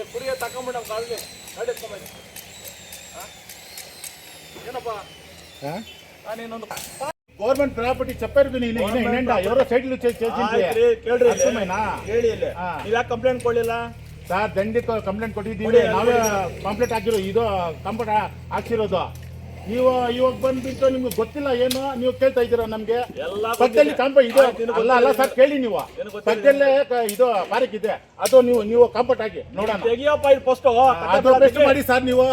ಕುರಿಯ ತಕೊಂಬಿಡ ಕಾಲಿಗೆ ಗಾಡಿ ಎತ್ಕೊಂಬ ಏನಪ್ಪ ನಾನೇನೊಂದು గవర్నమెంట్ ప్రాపర్టీ చెప్పారు ನೀನು ఎవరో సైడ్లు ಕೇಳ್ರಿ ಹೇಳಿ ಇಲ್ಲಿ ನೀವು ಯಾಕೆ ಕಂಪ್ಲೇಂಟ್ ಕೊಡ್ಲಿಲ್ಲ ಸರ್ ದಂಡಿತ ಕಂಪ್ಲೇಂಟ್ ಕೊಟ್ಟಿದ್ದೀವಿ ನಾವೇ ಕಂಪ್ಲೇಂಟ್ ಹಾಕಿರೋ ಇದು ಕಂಪ್ಲೇಂಟ್ ಹಾಕ್ಸಿರೋದು ನೀವು ಇವಾಗ ಬಂದ್ಬಿಟ್ಟು ನಿಮ್ಗೆ ಗೊತ್ತಿಲ್ಲ ಏನು ನೀವು ಕೇಳ್ತಾ ಇದ್ದೀರಾ ನಮ್ಗೆ ಪಕ್ಕದಲ್ಲಿ ಇದು ಅಲ್ಲ ಸರ್ ಕೇಳಿ ನೀವು ಪಕ್ಕದಲ್ಲೇ ಇದು ಪಾರ್ಕ್ ಇದೆ ಅದು ನೀವು ಕಾಂಪೌಂಡ್ ಹಾಕಿ ನೋಡೋಣ ತೆಗಿಯಪ್ಪ ಇದು ಫಸ್ಟ್ ಅದು ಬೆಸ್ಟ್ ಮಾಡಿ ಸರ್ ನೀವು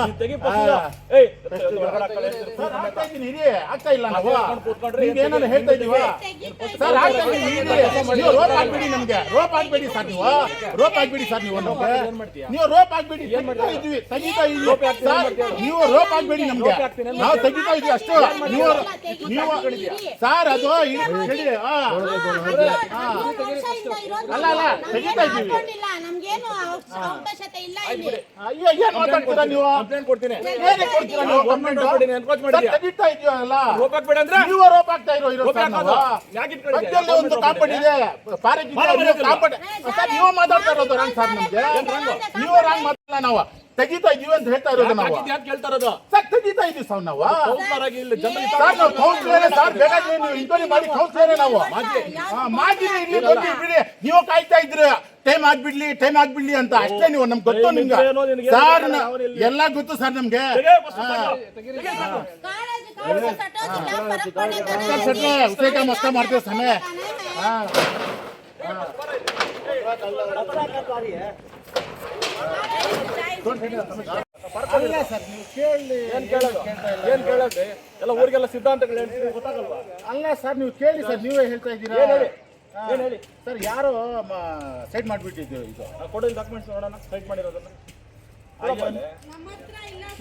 ಆಗ್ತಾ ಇಲ್ಲ ನಾವು ನಿಮ್ಗೆ ಏನಾದ್ರು ಹೇಳ್ತಾ ಇದೀವ ಸರ್ ನೀವು ರೋಪ್ ಹಾಕ್ಬೇಡಿ ನಮ್ಗೆ ರೋಪ್ ಹಾಕ್ಬೇಡಿ ಸರ್ ರೋಪ್ ಹಾಕ್ಬೇಡಿ ಸರ್ ನೀವು ರೋಪ್ ಹಾಕ್ಬೇಡಿ ಇದ್ವಿ ತೆಗಿತಾ ಇದೀವಿ ನೀವು ರೋಪ್ ಹಾಕ್ಬೇಡಿ ನಮ್ಗೆ ನಾವು ತೆಗಿತಾ ಇದ್ವಿ ಅಷ್ಟು ನೀವು ಸರ್ ಅದು ಹೇಳಿ ಅಲ್ಲ ತೆಗಿತಾ ಇದ್ದೀವಿ ಏನ್ ಮಾತಾಡ್ತೀರಾ ನೀವು ಕಂಪ್ಲೇಂಟ್ ಕೊಡ್ತೀನಿ ಏನಕ್ಕೆ ಕೊಡ್ತೀರಾ ನೀವು ತೆಗಿತಾ ಇದೀವಲ್ಲ ನೀವು ರೋಪ್ ಹಾಕ್ತಾ ಇರೋ ಒಂದು ಕಾಂಪೌಂಡ್ ಇದೆ ಪಾರ್ಕ್ ಇದೆ ಕಾಂಪೌಂಡ್ ಸರ್ ನೀವು ಮಾತಾಡ್ತಾ ಇರೋದು ರಾಂಗ್ ಸರ್ ನಮ್ಗೆ ನೀವು ರಾಂಗ್ ಮಾತಾಡಲ್ಲ ನಾವು ತೆಗಿತಾ ಇದೀವಿ ಅಂತ ಹೇಳ್ತಾ ಇರೋದು ನಾವು ಕೇಳ್ತಾ ಇರೋದು ಸರ್ ತೆಗಿತಾ ಇದೀವಿ ಸರ್ ನಾವು ಸರ್ ನಾವು ಕೌನ್ಸಿಲರೇ ಸರ್ ಬೇಕಾದ್ರೆ ನೀವು ಇನ್ಕ್ವೈರಿ ಮಾಡಿ ಕೌನ್ಸಿಲರೇ ನಾವು ಮಾಡಿರಿ ಇಲ್ಲಿ ಬಂದು ಬಿಡಿ ನೀವು ಕಾಯ್ತಾ ಇದ್ರಿ ಟೈಮ್ ಆಗ್ಬಿಡ್ಲಿ ಅಂತ ಅಷ್ಟೇ ನೀವು ನಮ್ಗೆ ಗೊತ್ತು ನಿಮ್ಗೆ ಸರ್ ಎಲ್ಲ ಗೊತ್ತು ಸರ್ ನಮ್ಗೆ ಉಸೇಕ ಮಸ್ತ ಮಾಡ್ತೀವಿ ಸಮಯ ಅಲ್ಲ ಸರ್ ನೀವು ಕೇಳಿ ಏನ್ ಕೇಳೋದು ಎಲ್ಲ ಊರಿಗೆಲ್ಲ ಸಿದ್ಧಾಂತಗಳು ಹೇಳ್ತೀವಿ ಗೊತ್ತಾಗಲ್ವಾ ಅಲ್ಲ ಸರ್ ನೀವು ಕೇಳಿ ಸರ್ ನೀವೇ ಹೇಳ್ತಾ ಇದ್ದೀರಾ ಏನ್ ಹೇಳಿ ಸರ್ ಯಾರು ಸೈಡ್ ಮಾಡಿಬಿಟ್ಟಿದ್ದೀವಿ ಇದು ಕೊಡೋ ಡಾಕ್ಯುಮೆಂಟ್ಸ್ ನೋಡೋಣ ಸೈಟ್ ಮಾಡಿರೋದನ್ನ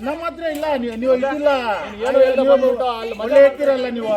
ನಮ್ಮ ಹತ್ರ ಇಲ್ಲ ನೀವು ಇದಿಲ್ಲ ಏನು ಹೇಳ್ತೀರಲ್ಲ ನೀವು